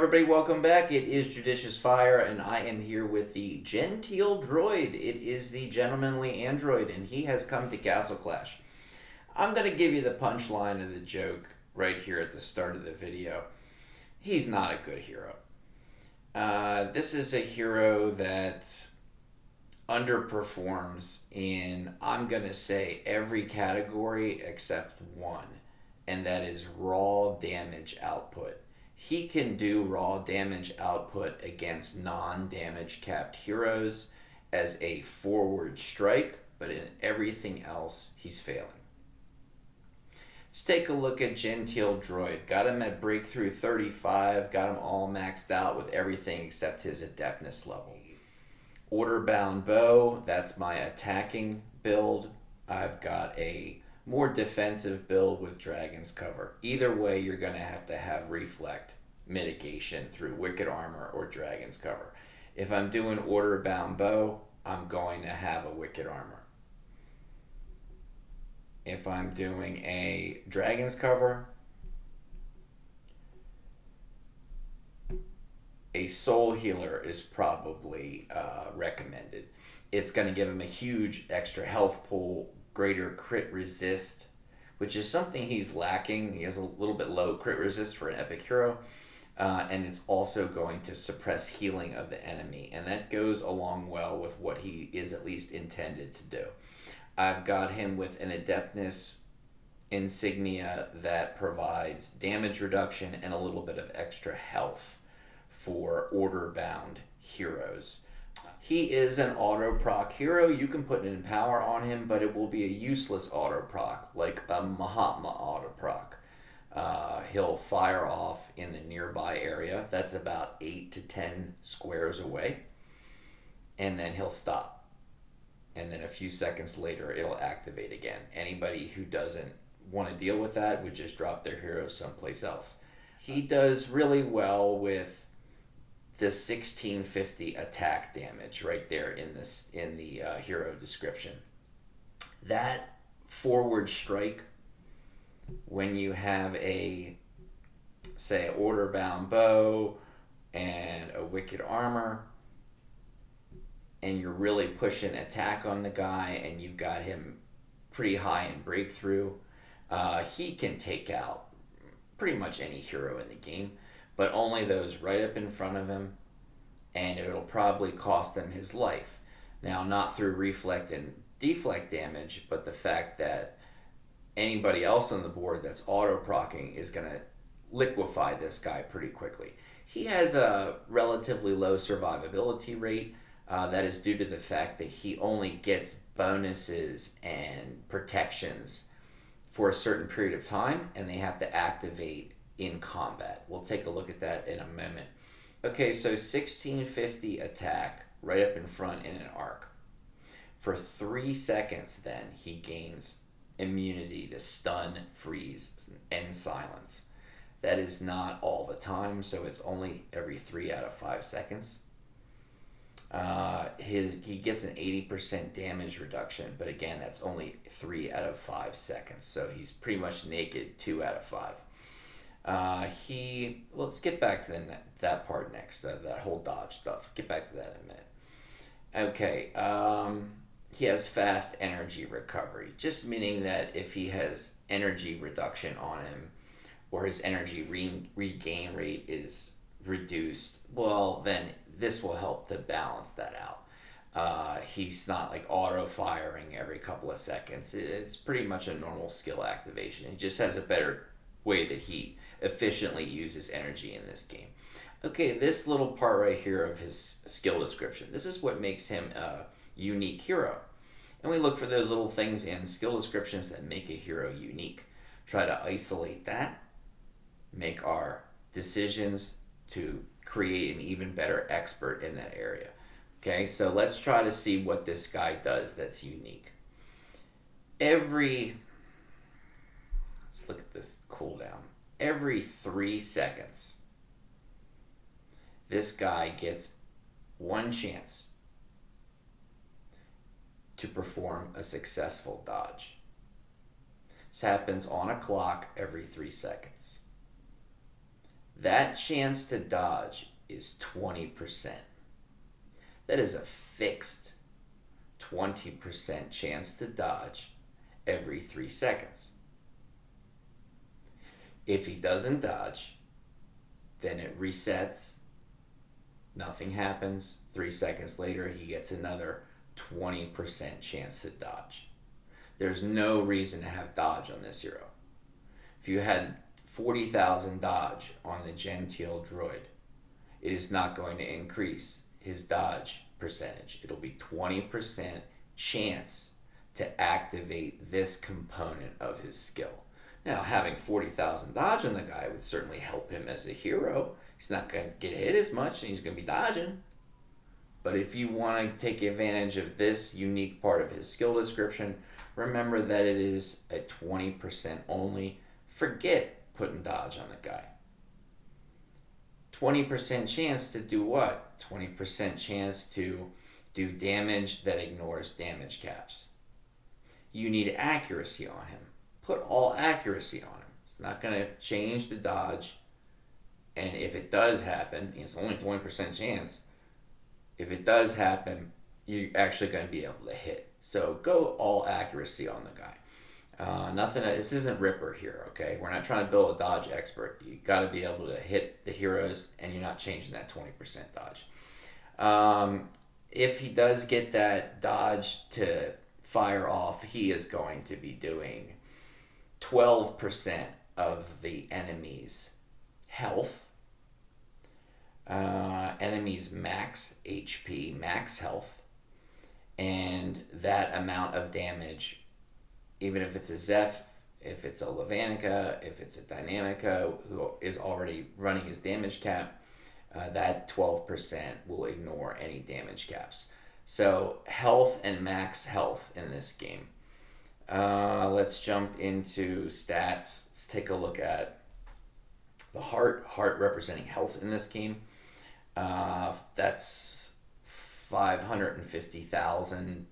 everybody, welcome back. It is Judicious Fire, and I am here with the Genteel Droid. It is the gentlemanly android, and he has come to Castle Clash. I'm going to give you the punchline of the joke right here at the start of the video. He's not a good hero. This is a hero that underperforms in, I'm going to say, every category except one, and that is raw damage output. He can do raw damage output against non-damage capped heroes as a forward strike, but in everything else, he's failing. Let's take a look at Genteel Droid. Got him at breakthrough 35, got him all maxed out with everything except his adeptness level. Order-bound bow, that's my attacking build. I've got a more defensive build with Dragon's Cover. Either way, you're going to have reflect mitigation through Wicked Armor or Dragon's Cover. If I'm doing Order-bound bow, I'm going to have a Wicked Armor. If I'm doing a Dragon's Cover, a Soul Healer is probably recommended. It's going to give him a huge extra health pool, greater crit resist, which is something he's lacking. He has a little bit low crit resist for an epic hero, and it's also going to suppress healing of the enemy, and that goes along well with what he is at least intended to do. I've got him with an Adeptness insignia that provides damage reduction and a little bit of extra health for order-bound heroes. He is an auto-proc hero. You can put an Empower on him, but it will be a useless auto-proc, like a Mahatma auto-proc. He'll fire off in the nearby area. That's about 8 to 10 squares away. And then he'll stop. And then a few seconds later, it'll activate again. Anybody who doesn't want to deal with that would just drop their hero someplace else. He does really well with the 1650 attack damage right there in the hero description. That forward strike, when you have a, say, order-bound bow and a wicked armor, and you're really pushing attack on the guy, and you've got him pretty high in breakthrough, he can take out pretty much any hero in the game, but only those right up in front of him, and it'll probably cost him his life. Now, not through reflect and deflect damage, but the fact that anybody else on the board that's auto-procking is going to liquefy this guy pretty quickly. He has a relatively low survivability rate. That is due to the fact that he only gets bonuses and protections for a certain period of time, and they have to activate in combat. We'll take a look at that in a moment. Okay, so 1650 attack right up in front in an arc. For 3 seconds then, he gains immunity to stun, freeze, and silence. That is not all the time, so it's only every 3 out of 5 seconds. He gets an 80% damage reduction, but again, that's only 3 out of 5 seconds, so he's pretty much naked 2 out of 5. Let's get back to that part next, that whole dodge stuff. Get back to that in a minute. Okay, he has fast energy recovery, just meaning that if he has energy reduction on him, or his energy regain rate is reduced, well, then this will help to balance that out. He's not like auto-firing every couple of seconds. It's pretty much a normal skill activation. He just has a better way that he efficiently uses energy in this game. Okay, this little part right here of his skill description, this is what makes him a unique hero. And we look for those little things in skill descriptions that make a hero unique. Try to isolate that, make our decisions to create an even better expert in that area. Okay, so let's try to see what this guy does that's unique. Let's look at this cooldown. Every 3 seconds, this guy gets one chance to perform a successful dodge. This happens on a clock every 3 seconds. That chance to dodge is 20%. That is a fixed 20% chance to dodge every 3 seconds. If he doesn't dodge, then it resets, nothing happens. 3 seconds later, he gets another 20% chance to dodge. There's no reason to have dodge on this hero. If you had 40,000 dodge on the Genteel Droid, it is not going to increase his dodge percentage. It'll be 20% chance to activate this component of his skill. Now, having 40,000 dodge on the guy would certainly help him as a hero. He's not going to get hit as much and he's going to be dodging. But if you want to take advantage of this unique part of his skill description, remember that it is a 20% only. Forget putting dodge on the guy. 20% chance to do what? 20% chance to do damage that ignores damage caps. You need accuracy on him. Put all accuracy on him. It's not going to change the dodge. And if it does happen, it's only 20% chance. If it does happen, you're actually going to be able to hit. So go all accuracy on the guy. Nothing. This isn't Ripper here, okay? We're not trying to build a dodge expert. You got to be able to hit the heroes, and you're not changing that 20% dodge. If he does get that dodge to fire off, he is going to be doing 12% of the enemy's health. Enemies max HP, max health, and that amount of damage, even if it's a Zeph, if it's a Levanica, if it's a Dynamica who is already running his damage cap, that 12% will ignore any damage caps. So health and max health in this game. Let's jump into stats. Let's take a look at the heart representing health in this game. That's 550,000.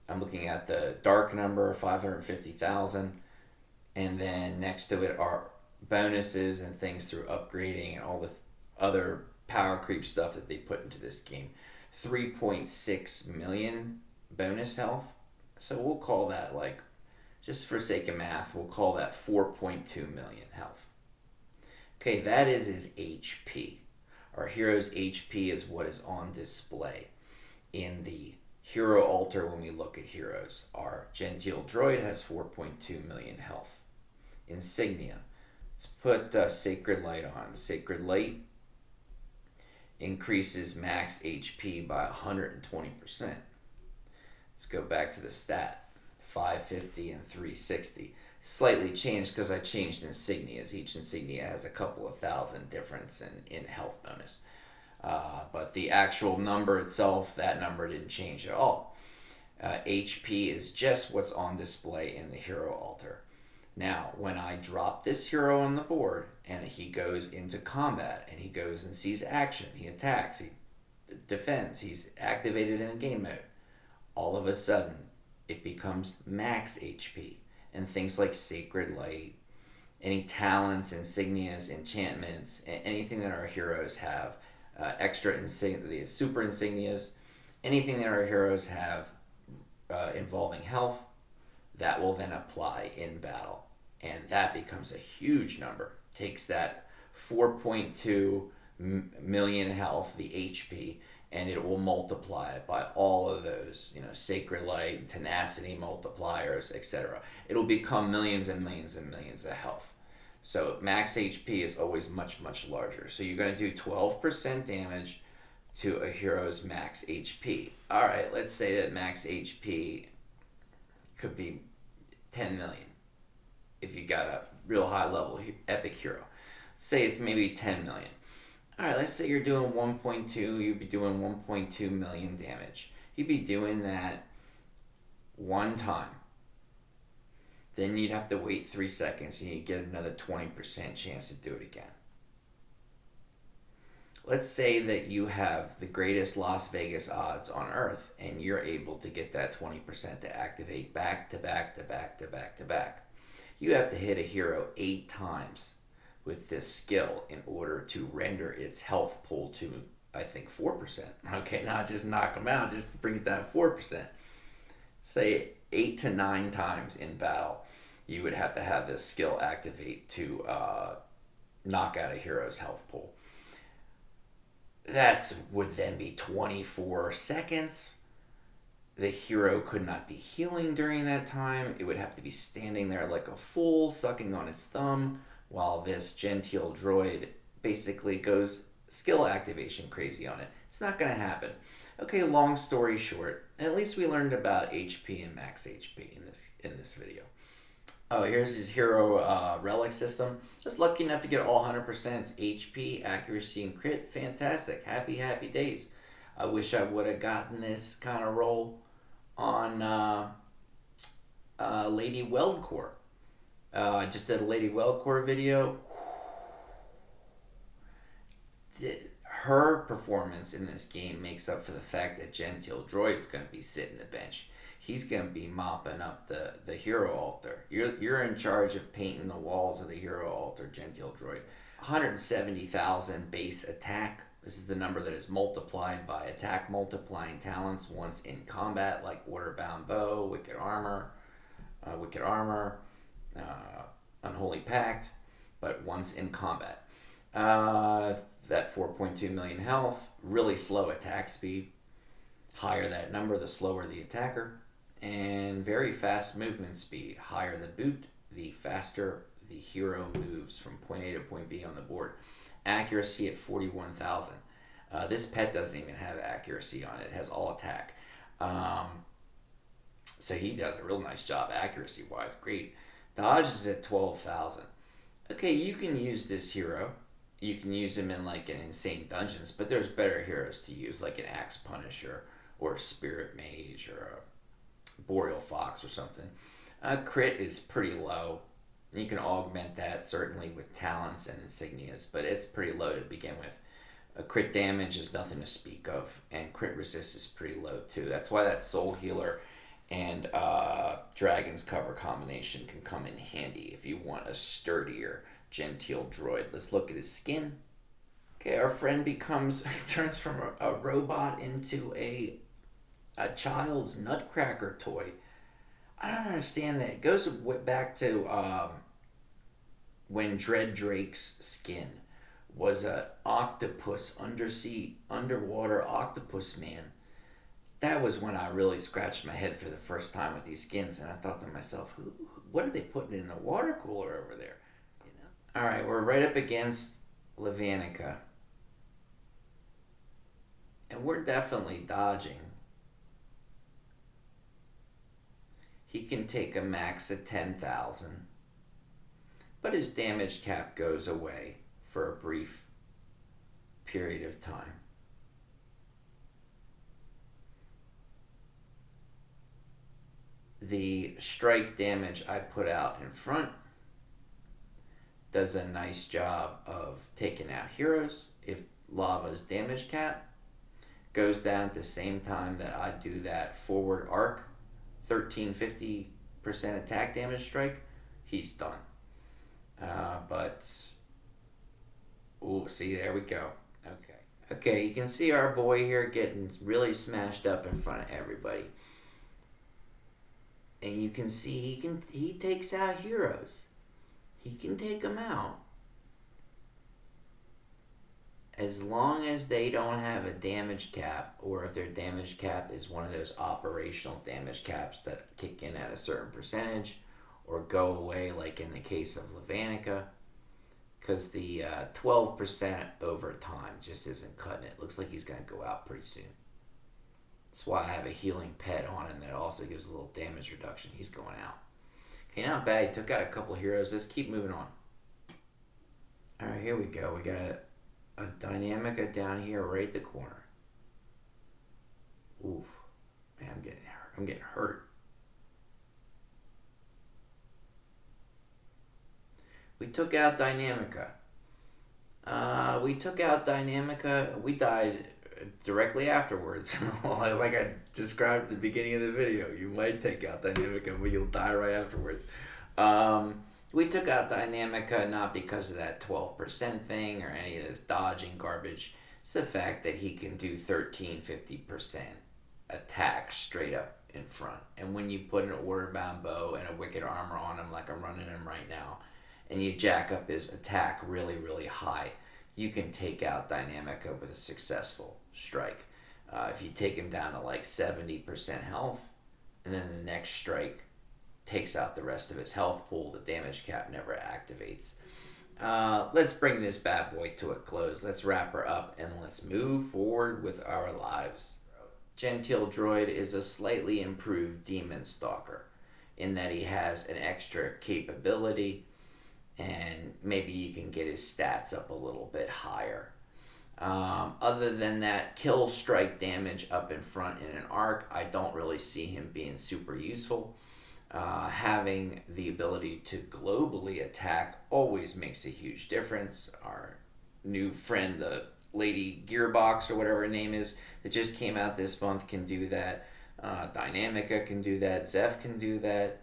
I'm looking at the dark number, 550,000. And then next to it are bonuses and things through upgrading and all the other power creep stuff that they put into this game. 3.6 million bonus health. So we'll call that, like, just for sake of math, we'll call that 4.2 million health. Okay, that is his HP. Our hero's HP is what is on display in the hero altar when we look at heroes. Our Genteel Droid has 4.2 million health. Insignia. Let's put Sacred Light on. Sacred Light increases max HP by 120%. Let's go back to the stat. 550 and 360. Slightly changed because I changed insignias. Each insignia has a couple of thousand difference in health bonus. But the actual number itself, that number didn't change at all. HP is just what's on display in the hero altar. Now, when I drop this hero on the board and he goes into combat and he goes and sees action, he attacks, he defends, he's activated in a game mode, all of a sudden it becomes max HP. And things like Sacred Light, any talents, insignias, enchantments, anything that our heroes have, extra insignias, super insignias, anything that our heroes have involving health, that will then apply in battle. And that becomes a huge number. Takes that 4.2 million health, the HP, and it will multiply it by all of those, Sacred Light, tenacity multipliers, etc. It'll become millions and millions and millions of health. So max HP is always much, much larger. So you're going to do 12% damage to a hero's max HP. All right, let's say that max HP could be 10 million if you got a real high level epic hero. Let's say it's maybe 10 million. All right, let's say you're doing 1.2, you'd be doing 1.2 million damage. You'd be doing that one time. Then you'd have to wait 3 seconds and you'd get another 20% chance to do it again. Let's say that you have the greatest Las Vegas odds on Earth and you're able to get that 20% to activate back to back to back to back to back. You have to hit a hero 8 times with this skill in order to render its health pool to, I think, 4%. Okay, not just knock them out, just bring it down to 4%. Say 8 to 9 times in battle, you would have to have this skill activate to knock out a hero's health pool. That would then be 24 seconds. The hero could not be healing during that time. It would have to be standing there like a fool, sucking on its thumb, while this Genteel Droid basically goes skill activation crazy on it. It's not going to happen. Okay, long story short, at least we learned about HP and max HP in this video. Oh, here's his hero relic system. Just lucky enough to get all 100% HP, accuracy, and crit. Fantastic. Happy, happy days. I wish I would have gotten this kind of roll on Lady Weldcore. I just did a Lady Weldcore video. Her performance in this game makes up for the fact that Genteel Droid's going to be sitting the bench. He's going to be mopping up the hero altar. You're in charge of painting the walls of the hero altar, Genteel Droid. 170,000 base attack. This is the number that is multiplied by attack multiplying talents once in combat, like Order-Bound Bow, Wicked Armor, Unholy Pact, but once in combat. That 4.2 million health, really slow attack speed. Higher that number, the slower the attacker. And very fast movement speed. Higher the boot, the faster the hero moves from point A to point B on the board. Accuracy at 41,000. This pet doesn't even have accuracy on it. It has all attack. So he does a real nice job accuracy-wise. Great. Dodge is at 12,000. Okay, you can use this hero. You can use him in like an insane dungeons, but there's better heroes to use, like an Axe Punisher or a Spirit Mage or a Boreal Fox or something. Crit is pretty low. You can augment that certainly with talents and insignias, but it's pretty low to begin with. Crit damage is nothing to speak of, and crit resist is pretty low too. That's why that Soul Healer and Dragon's Cover combination can come in handy if you want a sturdier Genteel Droid. Let's look at his skin. Okay, our friend turns from a robot into a child's nutcracker toy. I don't understand that. It goes back to when Dread Drake's skin was an octopus, underwater octopus man. That was when I really scratched my head for the first time with these skins, and I thought to myself, what are they putting in the water cooler over there? You know? All right, we're right up against Levanica, and we're definitely dodging. He can take a max of 10,000, but his damage cap goes away for a brief period of time. The strike damage I put out in front does a nice job of taking out heroes. If Lava's damage cap goes down at the same time that I do that forward arc, 1350% attack damage strike, he's done. See, there we go. Okay, you can see our boy here getting really smashed up in front of everybody. And you can see he takes out heroes. He can take them out. As long as they don't have a damage cap, or if their damage cap is one of those operational damage caps that kick in at a certain percentage, or go away like in the case of Levanica, because the 12% over time just isn't cutting it. Looks like he's going to go out pretty soon. That's why I have a healing pet on him that also gives a little damage reduction. He's going out. Okay, not bad. He took out a couple of heroes. Let's keep moving on. Alright, here we go. We got a Dynamica down here right at the corner. Oof. Man, I'm getting hurt. We took out Dynamica. We died directly afterwards. Like I described at the beginning of the video. You might take out Dynamica, but you'll die right afterwards. We took out Dynamica not because of that 12% thing or any of this dodging garbage. It's the fact that he can do 13-50% attack straight up in front. And when you put an order-bound bow and a wicked armor on him, like I'm running him right now, and you jack up his attack really, really high, you can take out Dynamica with a successful strike. If you take him down to like 70% health, and then the next strike takes out the rest of his health pool, the damage cap never activates. Let's bring this bad boy to a close. Let's wrap her up and let's move forward with our lives. Genteel Droid is a slightly improved Demon Stalker in that he has an extra capability and maybe you can get his stats up a little bit higher. Other than that, kill strike damage up in front in an arc, I don't really see him being super useful. Having the ability to globally attack always makes a huge difference. Our new friend, the Lady Gearbox or whatever her name is, that just came out this month can do that. Dynamica can do that. Zeph can do that.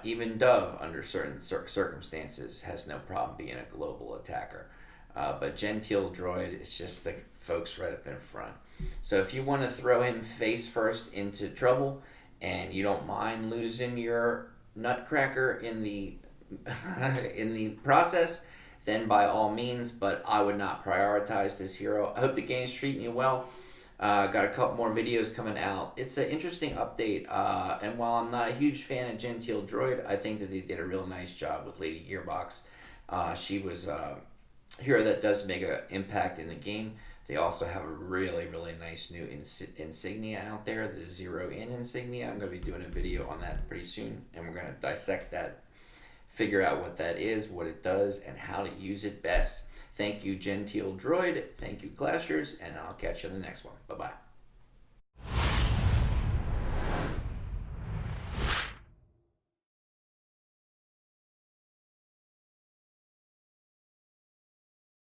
Even Dove, under certain circumstances, has no problem being a global attacker. But Genteel Droid is just the folks right up in front. So if you want to throw him face first into trouble, and you don't mind losing your nutcracker in the in the process, then by all means. But I would not prioritize this hero. I hope the game's treating you well. Got a couple more videos coming out. It's an interesting update, and while I'm not a huge fan of Genteel Droid, I think that they did a real nice job with Lady Gearbox. She was a hero that does make an impact in the game. They also have a really, really nice new insignia out there, the zero-in insignia. I'm going to be doing a video on that pretty soon, and we're going to dissect that, figure out what that is, what it does, and how to use it best. Thank you, Genteel Droid. Thank you, Clashers, and I'll catch you in the next one. Bye-bye.